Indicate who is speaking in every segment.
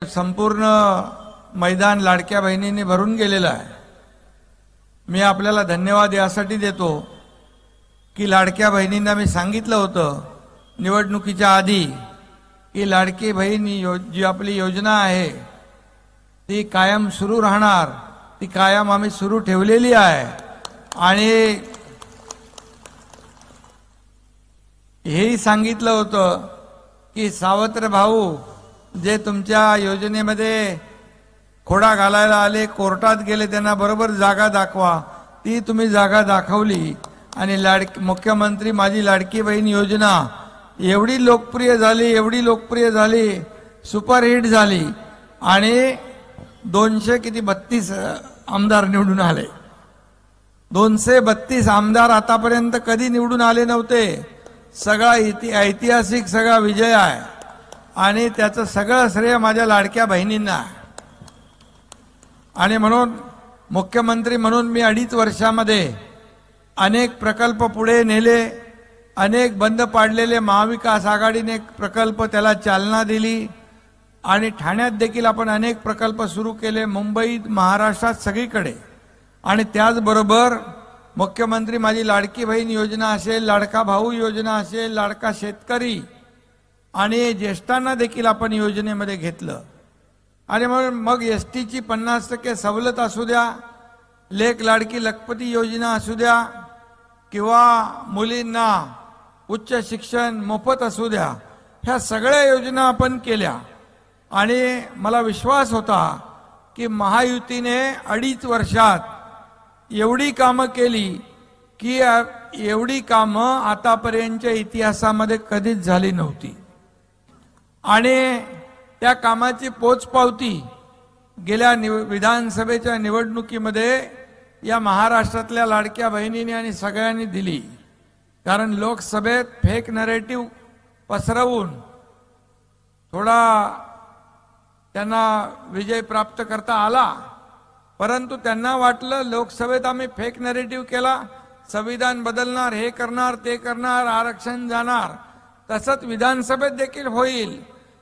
Speaker 1: संपूर्ण मैदान लाडक्या बहिणींनी भरून गेलेलं आहे। मी आपल्याला धन्यवाद यासाठी देतो की लाडक्या बहिणींना मी सांगितलं होतं निवडणुकीच्या आधी की लाडकी बहीण जी आपली योजना आहे ती कायम सुरू राहणार, ती कायम आम्ही सुरू ठेवलेली आहे। आणि हेही सांगितलं होतं की सावत्र भाऊ जे तुमच्या योजनेमध्ये खोडा घालायला आले, कोर्टात गेले, त्यांना बरोबर जागा दाखवा। ती तुम्ही जागा दाखवली आणि मुख्यमंत्री माझी लाडकी बहीण योजना एवढी लोकप्रिय झाली, सुपरहिट झाली आणि 232 आमदार निवडून आले। 232 आमदार आतापर्यंत कधी निवडून आले नव्हते। सगळा ऐतिहासिक सगळा विजय आहे आणि त्याचं सगळं श्रेय माझ्या लाडक्या बहिणींना। आणि म्हणून मुख्यमंत्री म्हणून मी 2.5 वर्षामध्ये अनेक प्रकल्प पुढे नेले, अनेक बंद पाडलेले महाविकास आघाडीने प्रकल्प त्याला चालना दिली आणि ठाण्यात देखील आपण अनेक प्रकल्प सुरू केले, मुंबईत, महाराष्ट्रात सगळीकडे। आणि त्याचबरोबर मुख्यमंत्री माझी लाडकी बहीण योजना असेल, लाडका भाऊ योजना असेल, लाडका शेतकरी आणि ज्येष्ठांना देखील आपण योजनेमध्ये घेतलं। आणि मग एसटीची 50% सवलत असू द्या, लेक लाडकी लखपती योजना असू द्या किंवा मुलींना उच्च शिक्षण मोफत असू द्या, ह्या सगळ्या योजना आपण केल्या। आणि मला विश्वास होता की महायुतीने 2.5 वर्षात एवढी कामं केली की एवढी कामं आतापर्यंतच्या इतिहासामध्ये कधीच झाली नव्हती। आणि त्या कामाची पोचपावती गेल्या विधानसभेच्या निवडणुकीमध्ये या महाराष्ट्रातल्या लाडक्या बहिणींनी आणि सगळ्यांनी दिली। कारण लोकसभेत फेक नरेटिव्ह पसरवून थोडा त्यांना विजय प्राप्त करता आला, परंतु त्यांना वाटलं लोकसभेत आम्ही फेक नरेटिव्ह केला, संविधान बदलणार, हे करणार, ते करणार, आरक्षण जाणार, तसंच विधानसभेत देखील होईल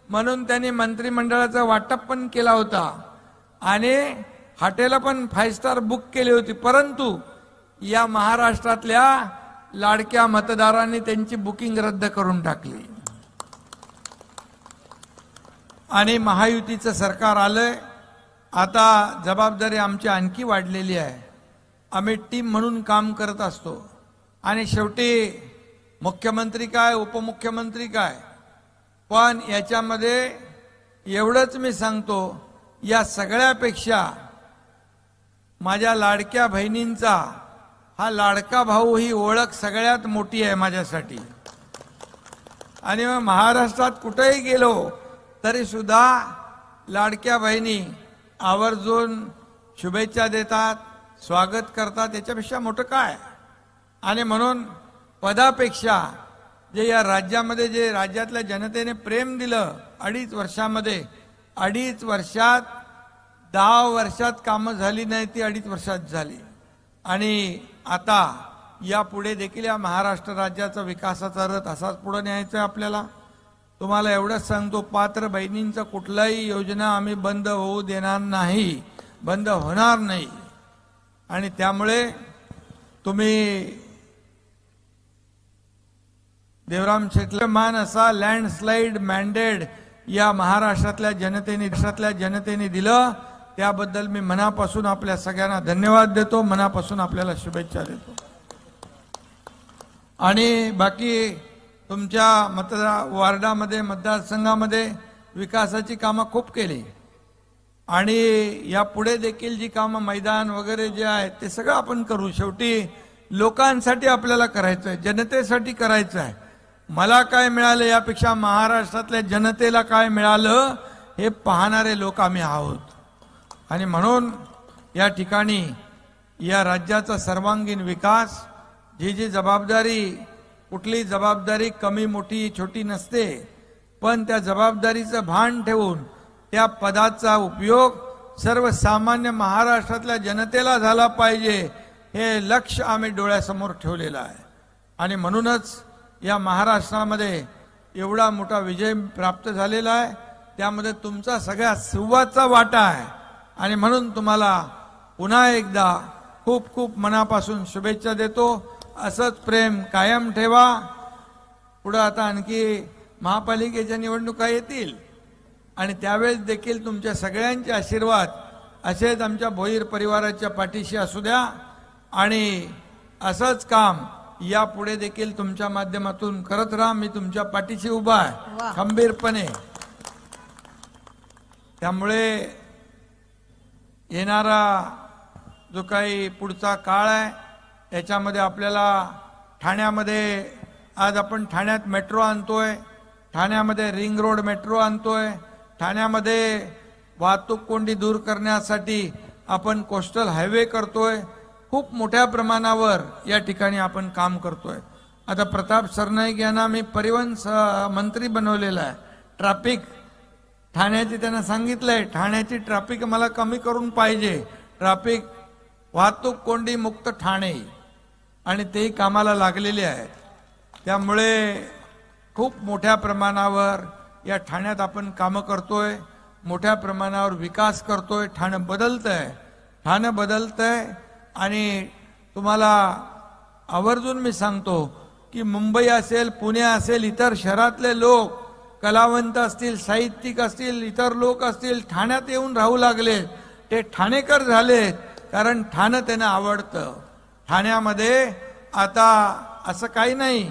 Speaker 1: म्हणून त्यांनी मंत्रिमंडळाचं वाटप पण केला होता आणि हॉटेल पण 5 स्टार बुक केली होती। परंतु या महाराष्ट्रातल्या लाडक्या मतदारांनी त्यांची बुकिंग रद्द करून टाकली आणि महायुतीचं सरकार आलंय। आता जबाबदारी आमची आणखी वाढलेली आहे। आम्ही टीम म्हणून काम करत असतो आणि शेवटी मुख्यमंत्री काय, उपमुख्यमंत्री काय, पण याच्यामध्ये एवढंच मी सांगतो, या सगळ्यापेक्षा माझ्या लाडक्या बहिणींचा हा लाडका भाऊ ही ओळख सगळ्यात मोठी आहे माझ्यासाठी। आणि मग महाराष्ट्रात कुठेही गेलो तरी सुद्धा लाडक्या बहिणी आवर्जून शुभेच्छा देतात, स्वागत करतात, याच्यापेक्षा मोठं काय। आणि म्हणून पदापेक्षा जे या राज्यामध्ये जे राज्यातल्या जनतेने प्रेम दिलं 2.5 वर्षामध्ये, 2.5 वर्षात 10 वर्षात कामं झाली नाही, ती 2.5 वर्षात झाली। आणि आता यापुढे देखील या महाराष्ट्र राज्याचा विकासाचा रथ असाच पुढे न्यायचा आहे आपल्याला। तुम्हाला एवढंच सांगतो, पात्र बहिणींचा कुठलाही योजना आम्ही बंद होऊ देणार नाही, बंद होणार नाही। आणि त्यामुळे तुम्ही देवराम शेटले मान असा लँडस्लाइड मॅन्डेट या महाराष्ट्रातल्या जनतेने दिलं, त्याबद्दल मी मनापासून आपल्या सगळ्यांना धन्यवाद देतो, मनापासून आपल्याला शुभेच्छा देतो। आणि बाकी तुमच्या वार्डामध्ये, मतदारसंघामध्ये विकासाची कामं खूप केली आणि यापुढे देखील जी कामं मैदान वगैरे जे आहेत ते सगळं आपण करू। शेवटी लोकांसाठी आपल्याला करायचं आहे, जनतेसाठी करायचं आहे। मला काय मिळालं यापेक्षा महाराष्ट्रातल्या जनतेला काय मिळालं हे पाहणारे लोक आम्ही आहोत। आणि म्हणून या ठिकाणी या राज्याचा सर्वांगीण विकास, जी जबाबदारी, कुठली जबाबदारी कमी मोठी छोटी नसते, पण त्या जबाबदारीचं भान ठेवून त्या पदाचा उपयोग सर्वसामान्य महाराष्ट्रातल्या जनतेला झाला पाहिजे, हे लक्ष्य आम्ही डोळ्यासमोर ठेवलेलं आहे। आणि म्हणूनच या महाराष्ट्रामध्ये एवढा मोठा विजय प्राप्त झालेला आहे। त्यामध्ये तुमचा सगळ्या सुवाचा वाटा आहे आणि म्हणून तुम्हाला पुन्हा एकदा खूप खूप मनापासून शुभेच्छा देतो. असंच प्रेम कायम ठेवा. पुढे आता आणखी महापालिकेच्या निवडणुका येतील आणि त्यावेळेस देखील तुमच्या सगळ्यांचे आशीर्वाद असेच आमच्या भोईर परिवाराच्या पाठीशी असू द्या आणि असंच काम यापुढे देखील तुमच्या माध्यमातून करत राहा. मी तुमच्या पाठीशी उभा आहे खंबीरपणे. त्यामुळे येणारा जो काही पुढचा काळ आहे याच्यामध्ये आपल्याला ठाण्यामध्ये आज आपण ठाण्यात मेट्रो आणतोय, ठाण्यामध्ये रिंग रोड मेट्रो आणतोय, ठाण्यामध्ये वाहतूक कोंडी दूर करण्यासाठी आपण कोस्टल हायवे करतोय. खूप मोठ्या प्रमाणावर या ठिकाणी आपण काम करतोय. आता प्रताप सरनाईक यांना मी परिवहन मंत्री बनवलेला आहे. ट्रॅफिक ठाण्याची त्यांना सांगितलंय ठाण्याची ट्रॅफिक मला कमी करून पाहिजे, ट्रॅफिक वाहतूक कोंडी मुक्त ठाणे, आणि तेही कामाला लागलेले आहेत. त्यामुळे खूप मोठ्या प्रमाणावर या ठाण्यात आपण कामं करतोय, मोठ्या प्रमाणावर विकास करतोय. ठाणं बदलतंय आणि तुम्हाला आवर्जून मी सांगतो की मुंबई असेल, पुणे असेल, इतर शहरातले लोक कलावंत असतील, साहित्यिक असतील, इतर लोक असतील, ठाण्यात येऊन राहू लागले. ते ठाणेकर झालेत कारण ठाणं त्यांना आवडतं. ठाण्यामध्ये आता असं काही नाही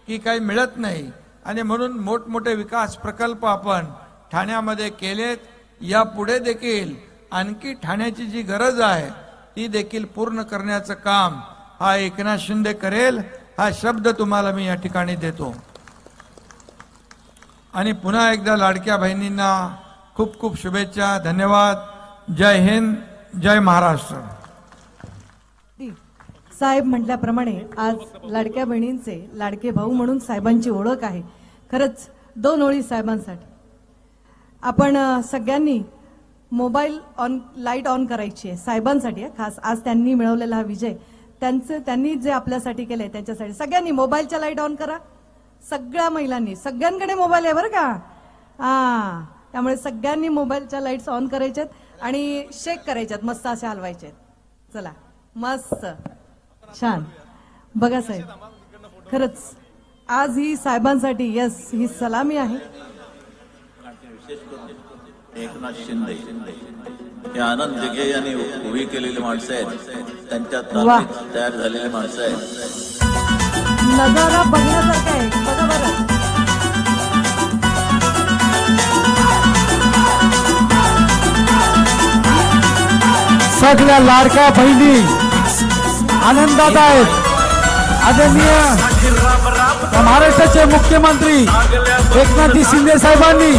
Speaker 1: की काही मिळत नाही आणि म्हणून मोठमोठे विकास प्रकल्प आपण ठाण्यामध्ये केलेत. यापुढे देखील आणखी ठाण्याची जी गरज आहे ती देखील पूर्ण करण्याचं काम हा एकनाथ शिंदे करेल, हा शब्द तुम्हाला मी या ठिकाणी देतो. आणि पुन्हा एकदा लाडक्या बहिणींना खूप खूप शुभेच्छा. धन्यवाद. जय हिंद, जय महाराष्ट्र.
Speaker 2: साहेब म्हटल्याप्रमाणे आज लाडक्या बहिणींचे लाडके भाऊ म्हणून साहेबांची ओळख आहे. खरंच 2 ओळी साहेबांसाठी. आपण सगळ्यांनी मोबाईल ऑन, लाईट ऑन करायची आहे साहेबांसाठी आहे खास. आज त्यांनी मिळवलेला हा विजय त्यांनी जे आपल्यासाठी केलंय त्यांच्यासाठी. सगळ्यांनी मोबाईलच्या लाईट ऑन करा. सगळ्या महिलांनी, सगळ्यांकडे मोबाईल आहे बरं का. त्यामुळे सगळ्यांनी मोबाईलच्या लाईट्स ऑन करायच्यात आणि शेक करायच्यात, मस्त असे हलवायचे. चला मस्त छान. बघा साहेब, खरंच आज ही साहेबांसाठी यस ही सलामी आहे.
Speaker 3: एकनाथ शिंदे हे आनंद जगे यांनी उभी केलेली माणसं आहेत, त्यांच्यात तयार झालेली माणसं आहेत.
Speaker 2: नजारा बघण्यासारखा आहे. बघा बरं.
Speaker 4: सगळ्या लाडक्या बहिणी आनंदात आहेत. आदरणीय महाराष्ट्राचे मुख्यमंत्री एकनाथ शिंदे साहेबांनी